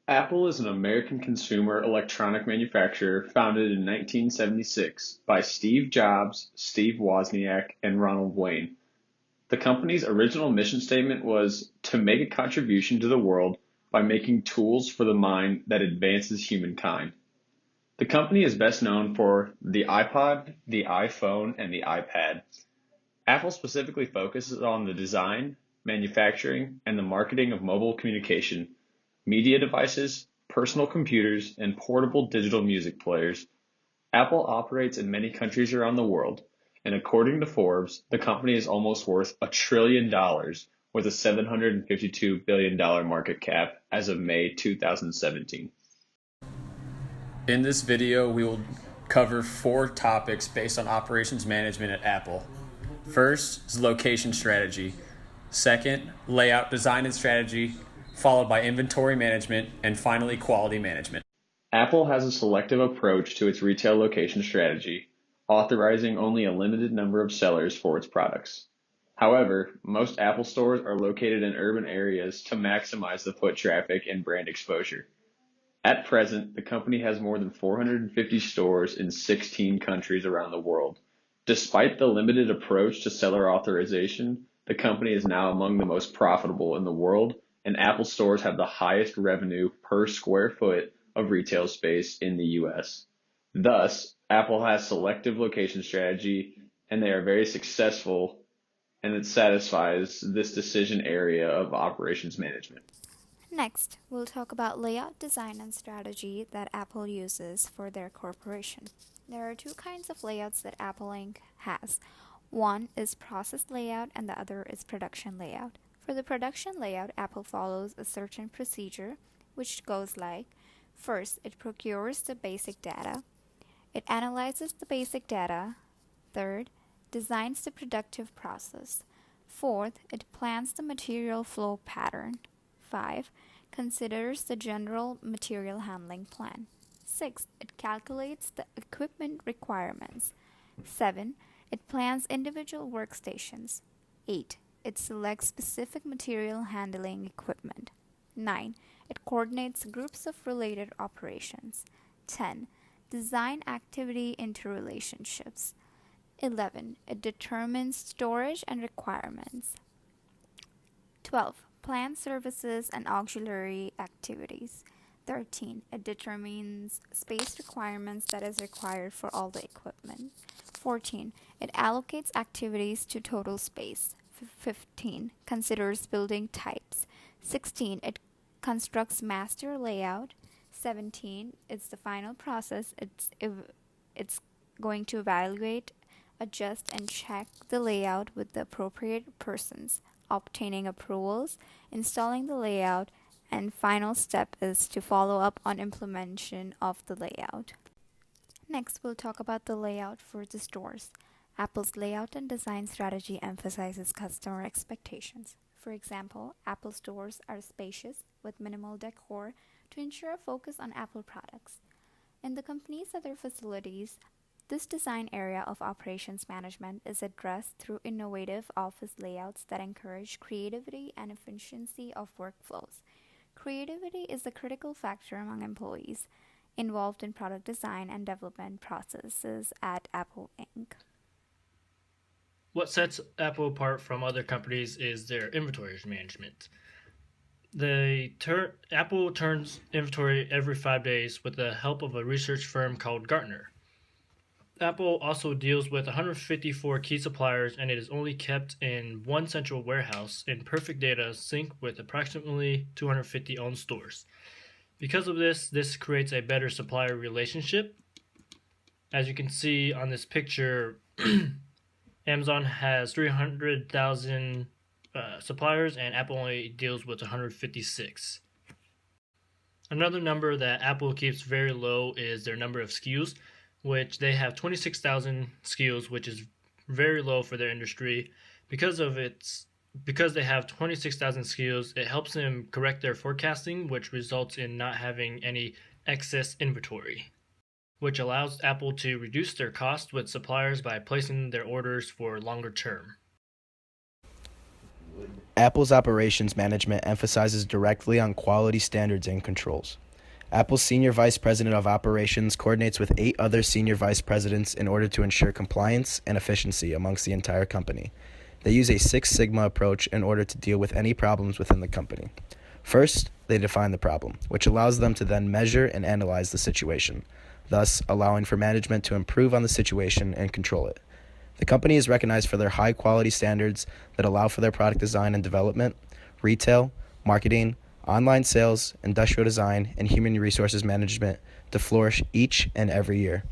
Apple is an American consumer electronic manufacturer founded in 1976 by Steve Jobs, Steve Wozniak, and Ronald Wayne. The company's original mission statement was to make a contribution to the world by making tools for the mind that advances humankind. The company is best known for the iPod, the iPhone, and the iPad. Apple specifically focuses on the design, manufacturing, and the marketing of mobile communication, media devices, personal computers, and portable digital music players. Apple operates in many countries around the world, and according to Forbes, the company is almost worth $1 trillion with a $752 billion market cap as of May 2017. In this video, we will cover 4 topics based on operations management at Apple. First is location strategy. Second, layout design and strategy, followed by inventory management, and finally quality management. Apple has a selective approach to its retail location strategy, authorizing only a limited number of sellers for its products. However, most Apple stores are located in urban areas to maximize the foot traffic and brand exposure. At present, the company has more than 450 stores in 16 countries around the world. Despite the limited approach to seller authorization, the company is now among the most profitable in the world, and Apple stores have the highest revenue per square foot of retail space in the US. Thus, Apple has selective location strategy, and they are very successful, and it satisfies this decision area of operations management. Next, we'll talk about layout design and strategy that Apple uses for their corporation. There are 2 kinds of layouts that Apple Inc. has. One is process layout and the other is production layout. For the production layout, Apple follows a certain procedure, which goes like, first, it procures the basic data. It analyzes the basic data. Third, designs the productive process. Fourth, it plans the material flow pattern. 5. Considers the general material handling plan. 6. It calculates the equipment requirements. 7. It plans individual workstations. 8. It selects specific material handling equipment. 9. It coordinates groups of related operations. 10. Design activity interrelationships. 11. It determines storage and requirements. 12. Plan services and auxiliary activities. 13. It determines space requirements that is required for all the equipment. 14. It allocates activities to total space. 15. Considers building types. 16. It constructs master layout. 17. It's the final process. It's going to evaluate, adjust, and check the layout with the appropriate persons, obtaining approvals, installing the layout, and final step is to follow up on implementation of the layout. Next, we'll talk about the layout for the stores. Apple's layout and design strategy emphasizes customer expectations. For example, Apple stores are spacious with minimal decor to ensure a focus on Apple products. In the company's other facilities, this design area of operations management is addressed through innovative office layouts that encourage creativity and efficiency of workflows. Creativity is a critical factor among employees involved in product design and development processes at Apple Inc. What sets Apple apart from other companies is their inventory management. Apple turns inventory every 5 days with the help of a research firm called Gartner. Apple also deals with 154 key suppliers, and it is only kept in one central warehouse in perfect data sync with approximately 250 owned stores. Because of this creates a better supplier relationship. As you can see on this picture, Amazon has 300,000 suppliers, and Apple only deals with 156. Another number that Apple keeps very low is their number of SKUs, which they have 26,000 SKUs, which is very low for their industry. Because they have 26,000 SKUs, it helps them correct their forecasting, which results in not having any excess inventory, which allows Apple to reduce their cost with suppliers by placing their orders for longer term. Apple's operations management emphasizes directly on quality standards and controls. Apple's Senior Vice President of Operations coordinates with 8 other Senior Vice Presidents in order to ensure compliance and efficiency amongst the entire company. They use a Six Sigma approach in order to deal with any problems within the company. First, they define the problem, which allows them to then measure and analyze the situation, thus allowing for management to improve on the situation and control it. The company is recognized for their high-quality standards that allow for their product design and development, retail, marketing, online sales, industrial design, and human resources management to flourish each and every year.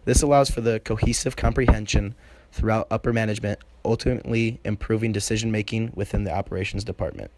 This allows for the cohesive comprehension throughout upper management, ultimately improving decision-making within the operations department.